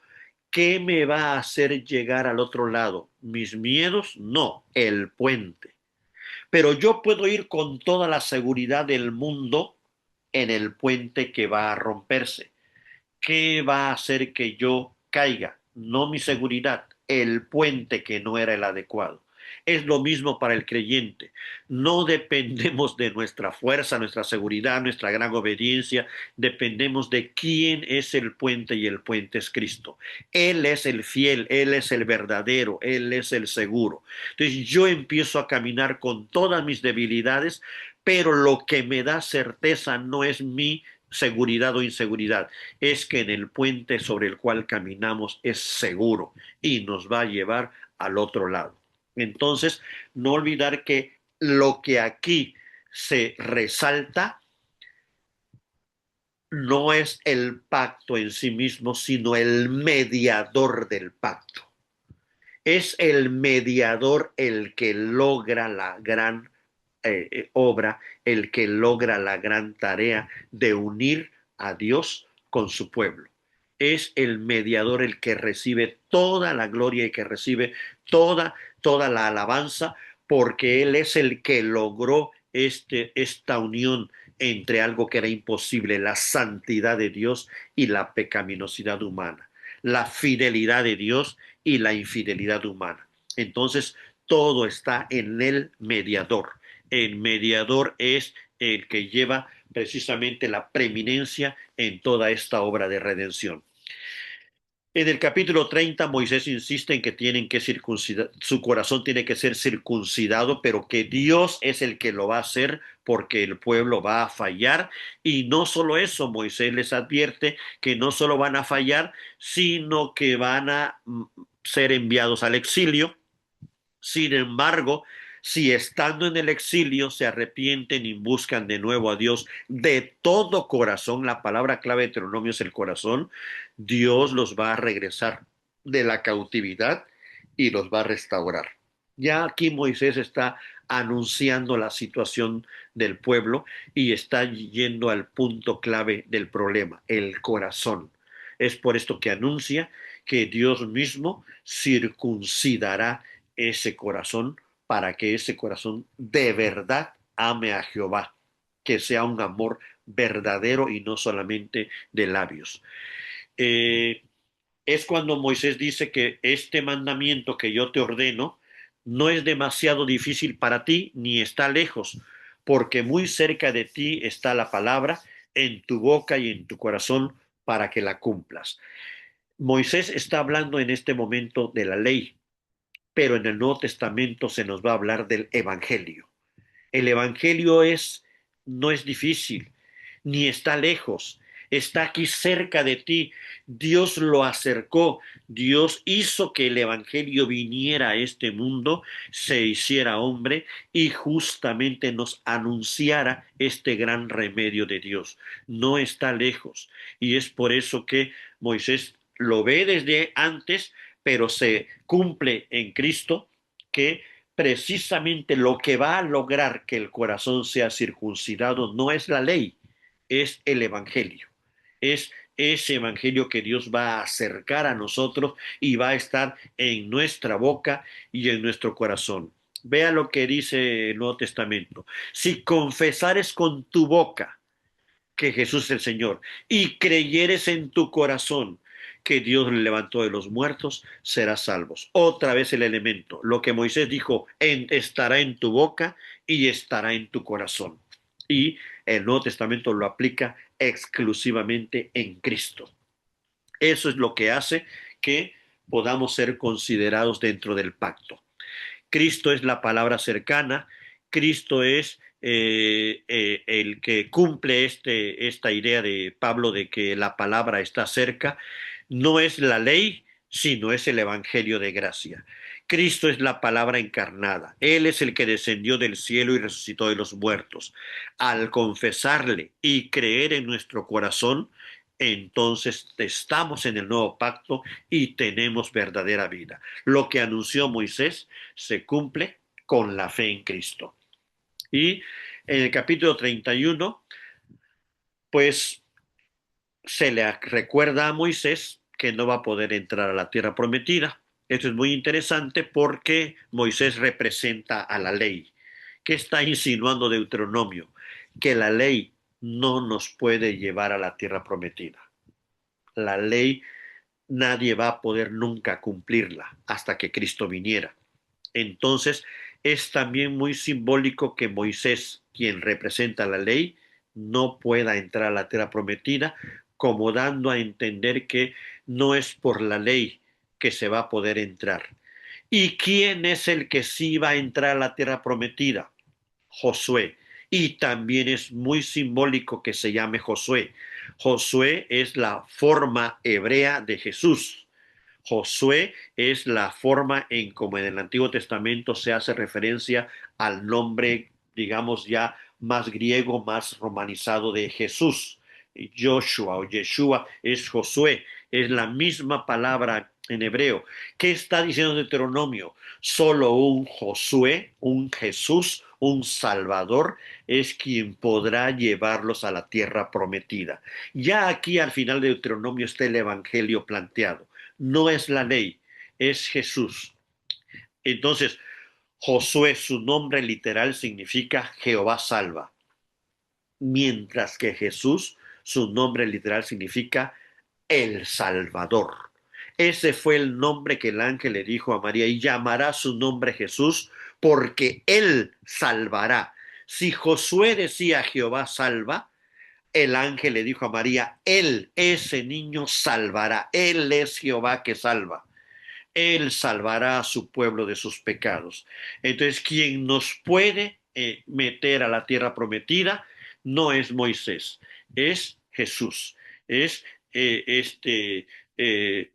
¿Qué me va a hacer llegar al otro lado? ¿Mis miedos? No, el puente. Pero yo puedo ir con toda la seguridad del mundo en el puente que va a romperse. ¿Qué va a hacer que yo caiga? No mi seguridad, el puente que no era el adecuado. Es lo mismo para el creyente. No dependemos de nuestra fuerza, nuestra seguridad, nuestra gran obediencia. Dependemos de quién es el puente y el puente es Cristo. Él es el fiel, Él es el verdadero, Él es el seguro. Entonces yo empiezo a caminar con todas mis debilidades, pero lo que me da certeza no es mi seguridad o inseguridad, es que en el puente sobre el cual caminamos es seguro y nos va a llevar al otro lado. Entonces, no olvidar que lo que aquí se resalta no es el pacto en sí mismo, sino el mediador del pacto. Es el mediador el que logra la gran obra, el que logra la gran tarea de unir a Dios con su pueblo. Es el mediador el que recibe toda la gloria y que recibe toda la alabanza, porque Él es el que logró esta unión entre algo que era imposible, la santidad de Dios y la pecaminosidad humana, la fidelidad de Dios y la infidelidad humana. Entonces, todo está en el mediador. El mediador es el que lleva precisamente la preeminencia en toda esta obra de redención. En el capítulo 30, Moisés insiste en que tienen que circuncidar, su corazón tiene que ser circuncidado, pero que Dios es el que lo va a hacer porque el pueblo va a fallar. Y no solo eso, Moisés les advierte que no solo van a fallar, sino que van a ser enviados al exilio. Sin embargo, si estando en el exilio se arrepienten y buscan de nuevo a Dios de todo corazón, la palabra clave de Deuteronomio es el corazón, Dios los va a regresar de la cautividad y los va a restaurar. Ya aquí Moisés está anunciando la situación del pueblo y está yendo al punto clave del problema, el corazón. Es por esto que anuncia que Dios mismo circuncidará ese corazón para que ese corazón de verdad ame a Jehová, que sea un amor verdadero y no solamente de labios. Eh, es cuando Moisés dice que este mandamiento que yo te ordeno no es demasiado difícil para ti ni está lejos, porque muy cerca de ti está la palabra, en tu boca y en tu corazón para que la cumplas. Moisés está hablando en este momento de la ley, pero en el Nuevo Testamento se nos va a hablar del Evangelio. El Evangelio no es difícil, ni está lejos, está aquí cerca de ti. Dios lo acercó, Dios hizo que el Evangelio viniera a este mundo, se hiciera hombre y justamente nos anunciara este gran remedio de Dios. No está lejos y es por eso que Moisés lo ve desde antes, pero se cumple en Cristo que precisamente lo que va a lograr que el corazón sea circuncidado no es la ley, es el Evangelio. Es ese Evangelio que Dios va a acercar a nosotros y va a estar en nuestra boca y en nuestro corazón. Vea lo que dice el Nuevo Testamento. Si confesares con tu boca que Jesús es el Señor y creyeres en tu corazón que Dios le levantó de los muertos, serás salvos. Otra vez el elemento, lo que Moisés dijo, estará en tu boca y estará en tu corazón. Y el Nuevo Testamento lo aplica exclusivamente en Cristo. Eso es lo que hace que podamos ser considerados dentro del pacto. Cristo es la palabra cercana, Cristo es el que cumple esta idea de Pablo de que la palabra está cerca, no es la ley, sino es el Evangelio de gracia. Cristo es la palabra encarnada, Él es el que descendió del cielo y resucitó de los muertos. Al confesarle y creer en nuestro corazón, entonces estamos en el nuevo pacto y tenemos verdadera vida. Lo que anunció Moisés se cumple con la fe en Cristo. Y en el capítulo 31, pues se le recuerda a Moisés que no va a poder entrar a la tierra prometida. Esto es muy interesante porque Moisés representa a la ley. ¿Qué está insinuando Deuteronomio? Que la ley no nos puede llevar a la tierra prometida. La ley nadie va a poder nunca cumplirla hasta que Cristo viniera. Entonces, es también muy simbólico que Moisés, quien representa la ley, no pueda entrar a la tierra prometida, como dando a entender que no es por la ley que se va a poder entrar. ¿Y quién es el que sí va a entrar a la tierra prometida? Josué. Y también es muy simbólico que se llame Josué. Josué es la forma hebrea de Jesús. Josué es la forma en como en el Antiguo Testamento se hace referencia al nombre, digamos ya más griego, más romanizado de Jesús. Joshua o Yeshua es Josué, es la misma palabra en hebreo. ¿Qué está diciendo Deuteronomio? Solo un Josué, un Jesús, un Salvador es quien podrá llevarlos a la tierra prometida. Ya aquí al final de Deuteronomio está el Evangelio planteado. No es la ley, es Jesús. Entonces, Josué, su nombre literal significa Jehová salva, mientras que Jesús, su nombre literal significa el Salvador. Ese fue el nombre que el ángel le dijo a María y llamará su nombre Jesús porque él salvará. Si Josué decía Jehová salva, el ángel le dijo a María, él, ese niño salvará, él es Jehová que salva. Él salvará a su pueblo de sus pecados. Entonces, quien nos puede meter a la tierra prometida no es Moisés, es Jesús, es este, eh,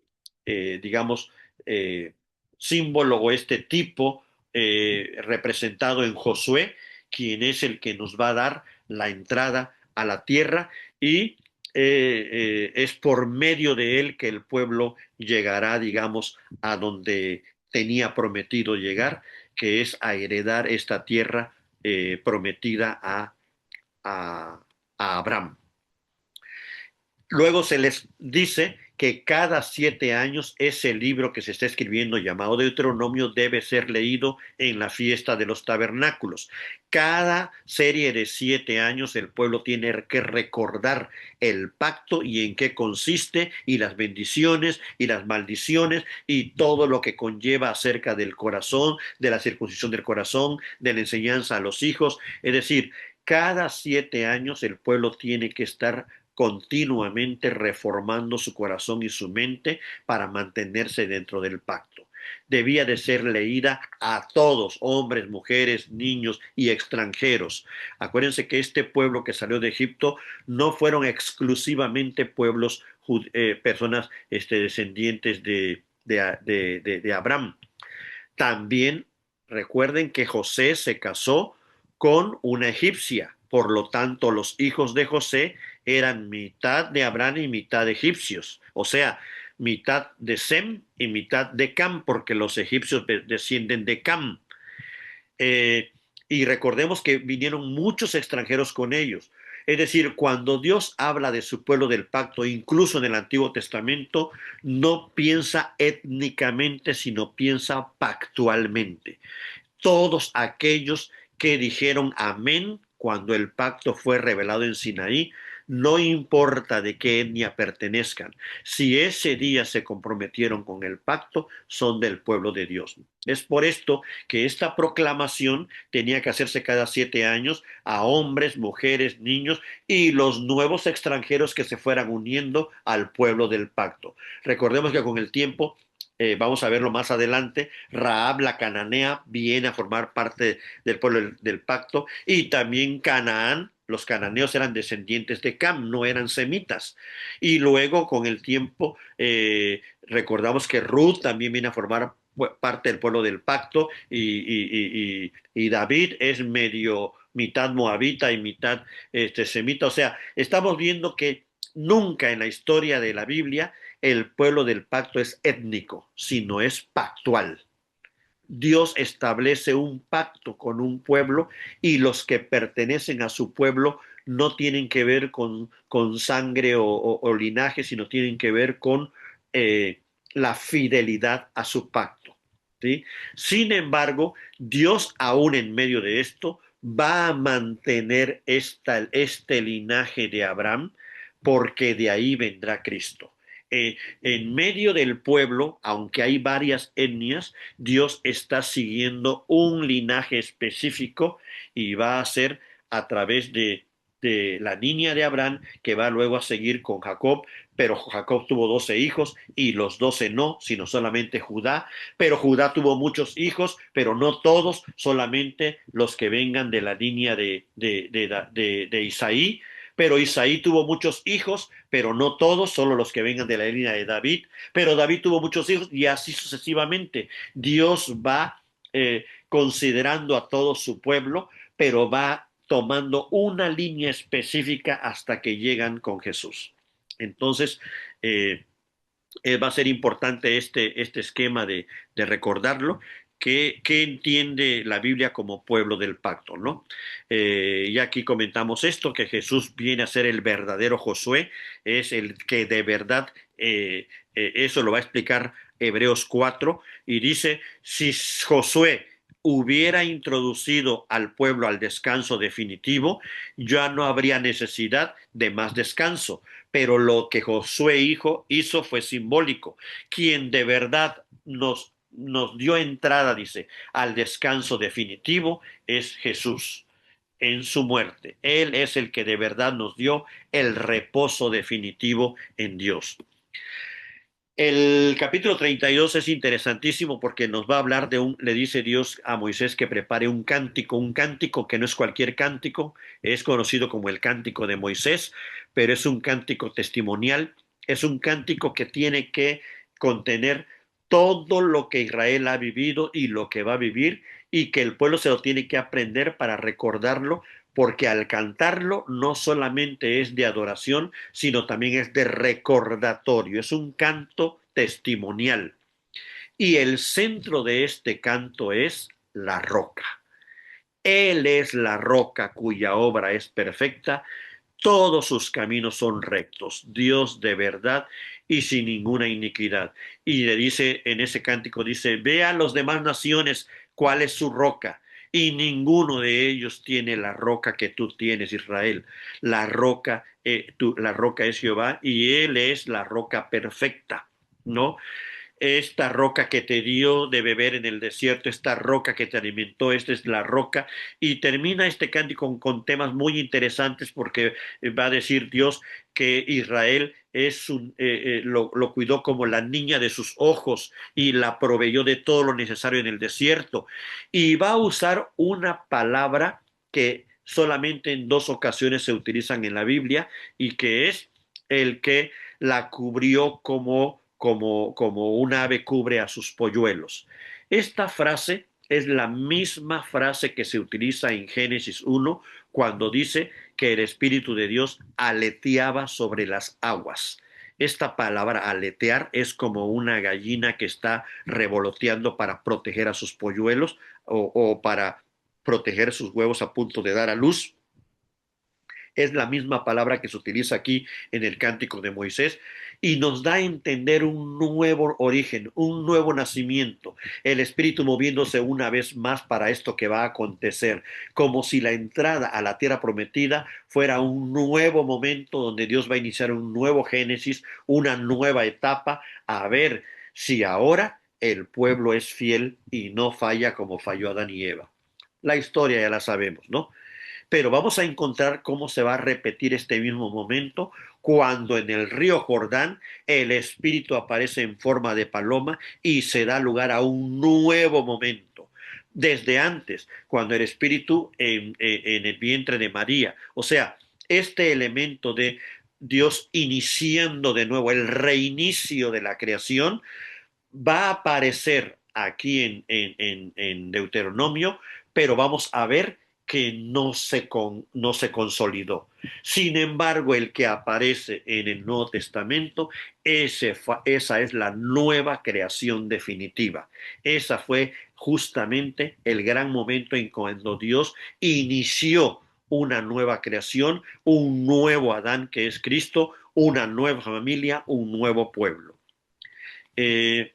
digamos, eh, símbolo o este tipo representado en Josué, quien es el que nos va a dar la entrada a la tierra y es por medio de él que el pueblo llegará, digamos, a donde tenía prometido llegar, que es a heredar esta tierra prometida a, a Abraham. Luego se les dice que cada 7 años ese libro que se está escribiendo llamado Deuteronomio debe ser leído en la fiesta de los tabernáculos. Cada serie de 7 años el pueblo tiene que recordar el pacto y en qué consiste y las bendiciones y las maldiciones y todo lo que conlleva acerca del corazón, de la circuncisión del corazón, de la enseñanza a los hijos. Es decir, cada 7 años el pueblo tiene que estar continuamente reformando su corazón y su mente para mantenerse dentro del pacto. Debía de ser leída a todos, hombres, mujeres, niños y extranjeros. Acuérdense que este pueblo que salió de Egipto no fueron exclusivamente pueblos, personas descendientes de Abraham. También recuerden que José se casó con una egipcia, por lo tanto los hijos de José eran mitad de Abraham y mitad de egipcios, o sea, mitad de Sem y mitad de Cam, porque los egipcios descienden de Cam. Eh, y recordemos que vinieron muchos extranjeros con ellos. Es decir, cuando Dios habla de su pueblo del pacto, incluso en el Antiguo Testamento, no piensa étnicamente, sino piensa pactualmente. Todos aquellos que dijeron amén cuando el pacto fue revelado en Sinaí, no importa de qué etnia pertenezcan, si ese día se comprometieron con el pacto, son del pueblo de Dios. Es por esto que esta proclamación tenía que hacerse cada 7 años a hombres, mujeres, niños y los nuevos extranjeros que se fueran uniendo al pueblo del pacto. Recordemos que con el tiempo, vamos a verlo más adelante, Rahab la cananea viene a formar parte del pueblo del pacto, y también Canaán. Los cananeos eran descendientes de Cam, no eran semitas. Y luego, con el tiempo, recordamos que Ruth también viene a formar parte del pueblo del pacto, y David es medio mitad moabita y mitad semita. O sea, estamos viendo que nunca en la historia de la Biblia el pueblo del pacto es étnico, sino es pactual. Dios establece un pacto con un pueblo, y los que pertenecen a su pueblo no tienen que ver con sangre o linaje, sino tienen que ver con la fidelidad a su pacto. ¿Sí? Sin embargo, Dios aún en medio de esto va a mantener este linaje de Abraham, porque de ahí vendrá Cristo. En medio del pueblo, aunque hay varias etnias, Dios está siguiendo un linaje específico, y va a ser a través de la línea de Abraham, que va luego a seguir con Jacob. Pero Jacob tuvo 12 hijos y los 12 no, sino solamente Judá. Pero Judá tuvo muchos hijos, pero no todos, solamente los que vengan de la línea de Isaí. Pero Isaí tuvo muchos hijos, pero no todos, solo los que vengan de la línea de David. Pero David tuvo muchos hijos, y así sucesivamente. Dios va considerando a todo su pueblo, pero va tomando una línea específica hasta que llegan con Jesús. Entonces, eh, va a ser importante este esquema de recordarlo. ¿Qué entiende la Biblia como pueblo del pacto, ¿no? Y aquí comentamos esto, que Jesús viene a ser el verdadero Josué, es el que de verdad, eso lo va a explicar Hebreos 4, y dice: si Josué hubiera introducido al pueblo al descanso definitivo, ya no habría necesidad de más descanso. Pero lo que Josué hizo fue simbólico. Quien de verdad nos dio entrada, dice, al descanso definitivo es Jesús en su muerte. Él es el que de verdad nos dio el reposo definitivo en Dios. El capítulo 32 es interesantísimo, porque nos va a hablar le dice Dios a Moisés que prepare un cántico que no es cualquier cántico, es conocido como el cántico de Moisés, pero es un cántico testimonial, es un cántico que tiene que contener todo lo que Israel ha vivido y lo que va a vivir, y que el pueblo se lo tiene que aprender para recordarlo, porque al cantarlo no solamente es de adoración, sino también es de recordatorio, es un canto testimonial. Y el centro de este canto es la roca. Él es la roca cuya obra es perfecta, todos sus caminos son rectos, Dios de verdad y sin ninguna iniquidad. Y le dice en ese cántico, dice: vean los demás naciones cuál es su roca, y ninguno de ellos tiene la roca que tú tienes, Israel. La roca es Jehová, y Él es la roca perfecta, ¿no? Esta roca que te dio de beber en el desierto, esta roca que te alimentó, esta es la roca. Y termina este cántico con temas muy interesantes, porque va a decir Dios que Israel lo cuidó como la niña de sus ojos, y la proveyó de todo lo necesario en el desierto. Y va a usar una palabra que solamente en dos ocasiones se utilizan en la Biblia, y que es el que la cubrió como un ave cubre a sus polluelos. Esta frase es la misma frase que se utiliza en Génesis 1, cuando dice que el Espíritu de Dios aleteaba sobre las aguas. Esta palabra aletear es como una gallina que está revoloteando para proteger a sus polluelos, o para proteger sus huevos a punto de dar a luz. Es la misma palabra que se utiliza aquí en el Cántico de Moisés y nos da a entender un nuevo origen, un nuevo nacimiento, el Espíritu moviéndose una vez más para esto que va a acontecer, como si la entrada a la tierra prometida fuera un nuevo momento donde Dios va a iniciar un nuevo Génesis, una nueva etapa, a ver si ahora el pueblo es fiel y no falla como falló Adán y Eva. La historia ya la sabemos, ¿no? Pero vamos a encontrar cómo se va a repetir este mismo momento cuando en el río Jordán el Espíritu aparece en forma de paloma y se da lugar a un nuevo momento. Desde antes, cuando el Espíritu en el vientre de María. O sea, este elemento de Dios iniciando de nuevo el reinicio de la creación va a aparecer aquí en Deuteronomio, pero vamos a ver que no se consolidó. Sin embargo, el que aparece en el Nuevo Testamento, esa es la nueva creación definitiva. Esa fue justamente el gran momento en cuando Dios inició una nueva creación, un nuevo Adán que es Cristo, una nueva familia, un nuevo pueblo. Eh,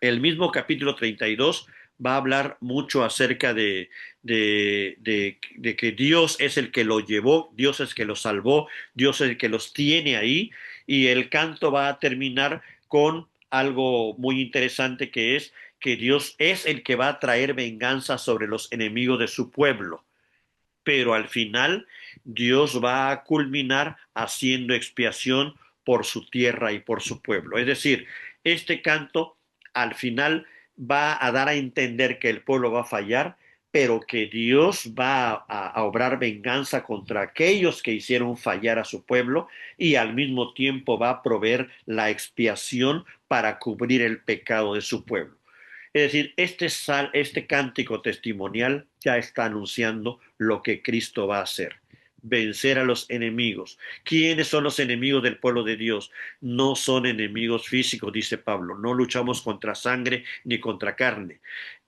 el mismo capítulo 32 va a hablar mucho acerca de que Dios es el que lo llevó, Dios es el que lo salvó, Dios es el que los tiene ahí, y el canto va a terminar con algo muy interesante que es que Dios es el que va a traer venganza sobre los enemigos de su pueblo, pero al final Dios va a culminar haciendo expiación por su tierra y por su pueblo. Es decir, este canto al final va a dar a entender que el pueblo va a fallar, pero que Dios va a obrar venganza contra aquellos que hicieron fallar a su pueblo y al mismo tiempo va a proveer la expiación para cubrir el pecado de su pueblo. Es decir, este cántico testimonial ya está anunciando lo que Cristo va a hacer. Vencer a los enemigos. ¿Quiénes son los enemigos del pueblo de Dios? No son enemigos físicos, dice Pablo. No luchamos contra sangre ni contra carne.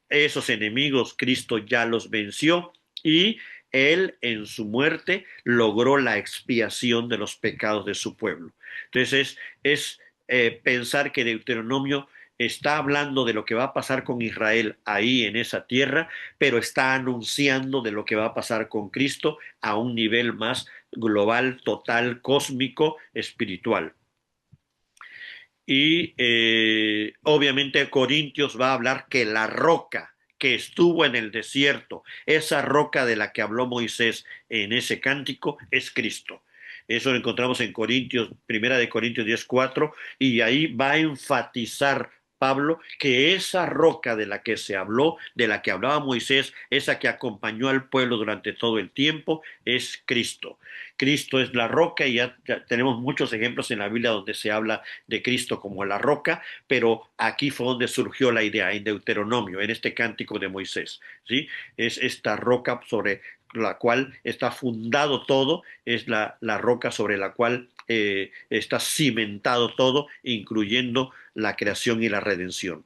Esos enemigos Cristo ya los venció y él en su muerte logró la expiación de los pecados de su pueblo. Entonces pensar que Deuteronomio está hablando de lo que va a pasar con Israel ahí en esa tierra, pero está anunciando de lo que va a pasar con Cristo a un nivel más global, total, cósmico, espiritual. Y obviamente Corintios va a hablar que la roca que estuvo en el desierto, esa roca de la que habló Moisés en ese cántico, es Cristo. Eso lo encontramos en Corintios, primera de Corintios 10:4, y ahí va a enfatizar Pablo que esa roca de la que se habló, de la que hablaba Moisés, esa que acompañó al pueblo durante todo el tiempo, es Cristo. Cristo es la roca y ya tenemos muchos ejemplos en la Biblia donde se habla de Cristo como la roca, pero aquí fue donde surgió la idea, en Deuteronomio, en este cántico de Moisés, ¿sí? Es esta roca sobre la cual está fundado todo, es la roca sobre la cual está cimentado todo, incluyendo la creación y la redención.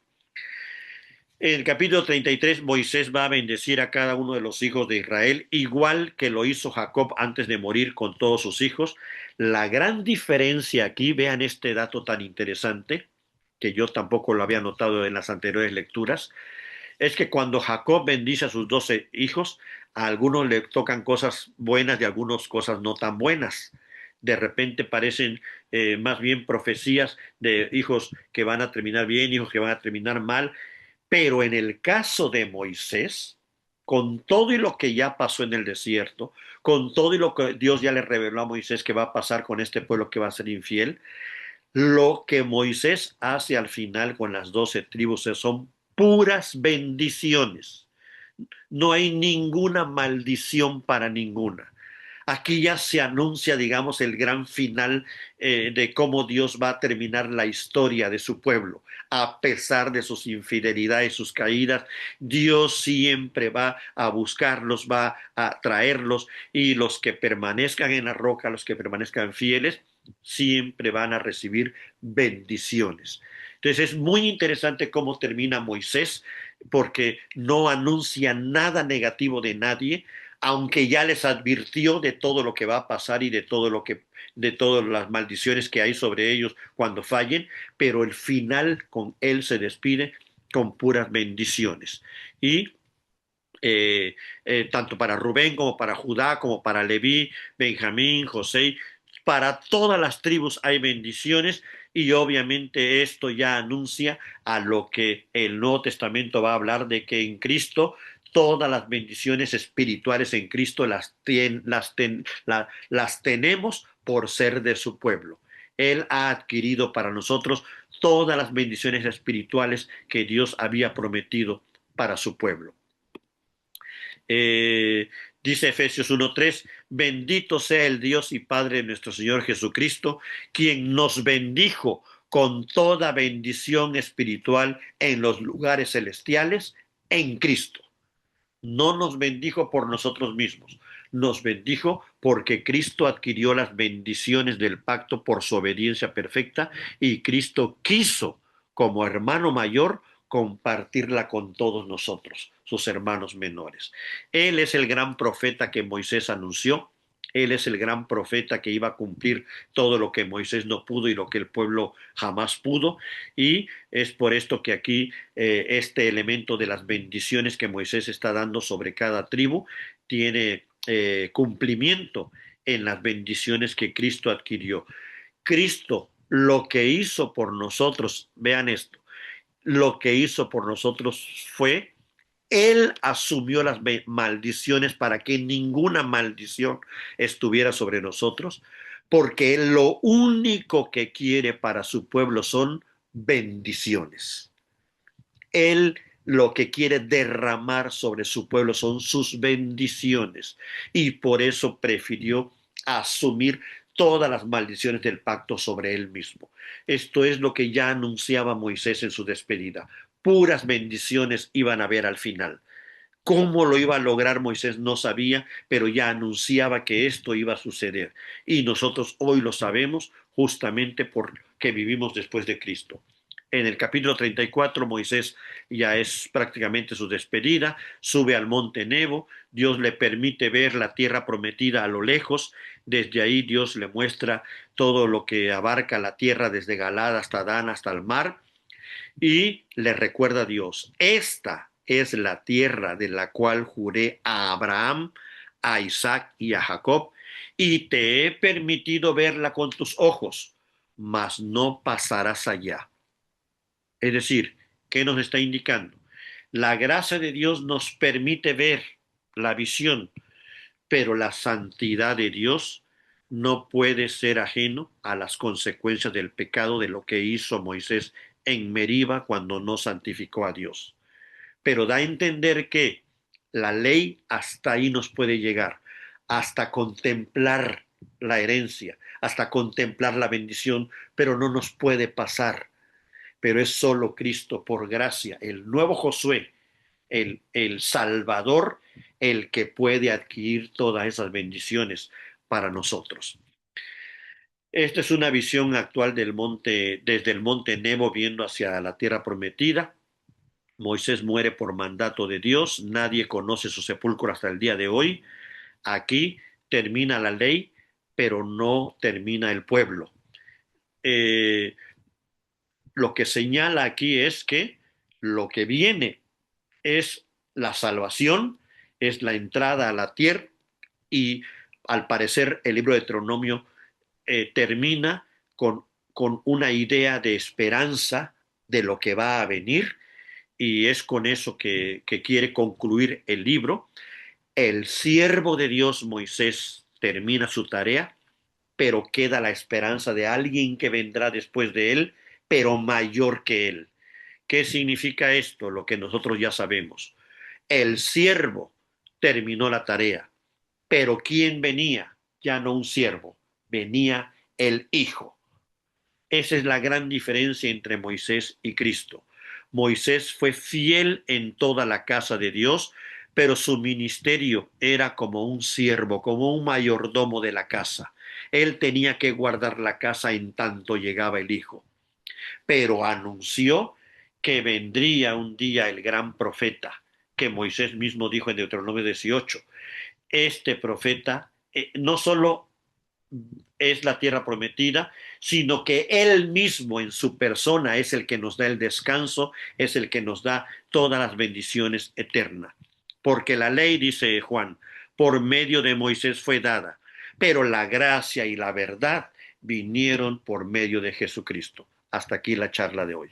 En el capítulo 33, Moisés va a bendecir a cada uno de los hijos de Israel, igual que lo hizo Jacob antes de morir con todos sus hijos. La gran diferencia aquí, vean este dato tan interesante, que yo tampoco lo había notado en las anteriores lecturas, es que cuando Jacob bendice a sus 12 hijos, a algunos le tocan cosas buenas y a algunos cosas no tan buenas. De repente parecen más bien profecías de hijos que van a terminar bien, hijos que van a terminar mal, pero en el caso de Moisés, con todo y lo que ya pasó en el desierto, con todo y lo que Dios ya le reveló a Moisés que va a pasar con este pueblo que va a ser infiel, lo que Moisés hace al final con las 12 tribus son puras bendiciones. No hay ninguna maldición para ninguna. Aquí ya se anuncia, digamos, el gran final de cómo Dios va a terminar la historia de su pueblo. A pesar de sus infidelidades, sus caídas, Dios siempre va a buscarlos, va a traerlos y los que permanezcan en la roca, los que permanezcan fieles, siempre van a recibir bendiciones. Entonces es muy interesante cómo termina Moisés, porque no anuncia nada negativo de nadie, aunque ya les advirtió de todo lo que va a pasar y de todo de todas las maldiciones que hay sobre ellos cuando fallen, pero el final con él se despide con puras bendiciones. Y tanto para Rubén como para Judá, como para Leví, Benjamín, José, para todas las tribus hay bendiciones y obviamente esto ya anuncia a lo que el Nuevo Testamento va a hablar de que en Cristo todas las bendiciones espirituales en Cristo las tenemos por ser de su pueblo. Él ha adquirido para nosotros todas las bendiciones espirituales que Dios había prometido para su pueblo. Eh, Dice Efesios 1:3, bendito sea el Dios y Padre de nuestro Señor Jesucristo, quien nos bendijo con toda bendición espiritual en los lugares celestiales en Cristo. No nos bendijo por nosotros mismos, nos bendijo porque Cristo adquirió las bendiciones del pacto por su obediencia perfecta y Cristo quiso, como hermano mayor, compartirla con todos nosotros, sus hermanos menores. Él es el gran profeta que Moisés anunció. Él es el gran profeta que iba a cumplir todo lo que Moisés no pudo y lo que el pueblo jamás pudo. Y es por esto que aquí este elemento de las bendiciones que Moisés está dando sobre cada tribu tiene cumplimiento en las bendiciones que Cristo adquirió. Cristo lo que hizo por nosotros, vean esto, lo que hizo por nosotros fue, Él asumió las maldiciones para que ninguna maldición estuviera sobre nosotros, porque Él lo único que quiere para su pueblo son bendiciones. Él lo que quiere derramar sobre su pueblo son sus bendiciones y por eso prefirió asumir todas las maldiciones del pacto sobre él mismo. Esto es lo que ya anunciaba Moisés en su despedida. Puras bendiciones iban a haber al final. Cómo lo iba a lograr Moisés no sabía, pero ya anunciaba que esto iba a suceder. Y nosotros hoy lo sabemos justamente porque vivimos después de Cristo. En el capítulo 34, Moisés ya es prácticamente su despedida, sube al monte Nebo, Dios le permite ver la tierra prometida a lo lejos, desde ahí Dios le muestra todo lo que abarca la tierra desde Galad hasta Dan hasta el mar, y le recuerda a Dios, esta es la tierra de la cual juré a Abraham, a Isaac y a Jacob, y te he permitido verla con tus ojos, mas no pasarás allá. Es decir, ¿qué nos está indicando? La gracia de Dios nos permite ver la visión, pero la santidad de Dios no puede ser ajeno a las consecuencias del pecado de lo que hizo Moisés en Meriba cuando no santificó a Dios. Pero da a entender que la ley hasta ahí nos puede llegar, hasta contemplar la herencia, hasta contemplar la bendición, pero no nos puede pasar. Pero es solo Cristo por gracia, el nuevo Josué, el Salvador, el que puede adquirir todas esas bendiciones para nosotros. Esta es una visión actual del monte, desde el monte Nebo viendo hacia la tierra prometida. Moisés muere por mandato de Dios, nadie conoce su sepulcro hasta el día de hoy. Aquí termina la ley, pero no termina el pueblo. Eh, lo que señala aquí es que lo que viene es la salvación, es la entrada a la tierra y al parecer el libro de Deuteronomio termina con una idea de esperanza de lo que va a venir y es con eso que quiere concluir el libro. El siervo de Dios, Moisés, termina su tarea, pero queda la esperanza de alguien que vendrá después de él, pero mayor que él. ¿Qué significa esto? Lo que nosotros ya sabemos. El siervo terminó la tarea, pero ¿quién venía? Ya no un siervo, venía el hijo. Esa es la gran diferencia entre Moisés y Cristo. Moisés fue fiel en toda la casa de Dios, pero su ministerio era como un siervo, como un mayordomo de la casa. Él tenía que guardar la casa en tanto llegaba el hijo, pero anunció que vendría un día el gran profeta, que Moisés mismo dijo en Deuteronomio 18, este profeta no solo es la tierra prometida, sino que Él mismo en su persona es el que nos da el descanso, es el que nos da todas las bendiciones eternas. Porque la ley, dice Juan, por medio de Moisés fue dada, pero la gracia y la verdad vinieron por medio de Jesucristo. Hasta aquí la charla de hoy.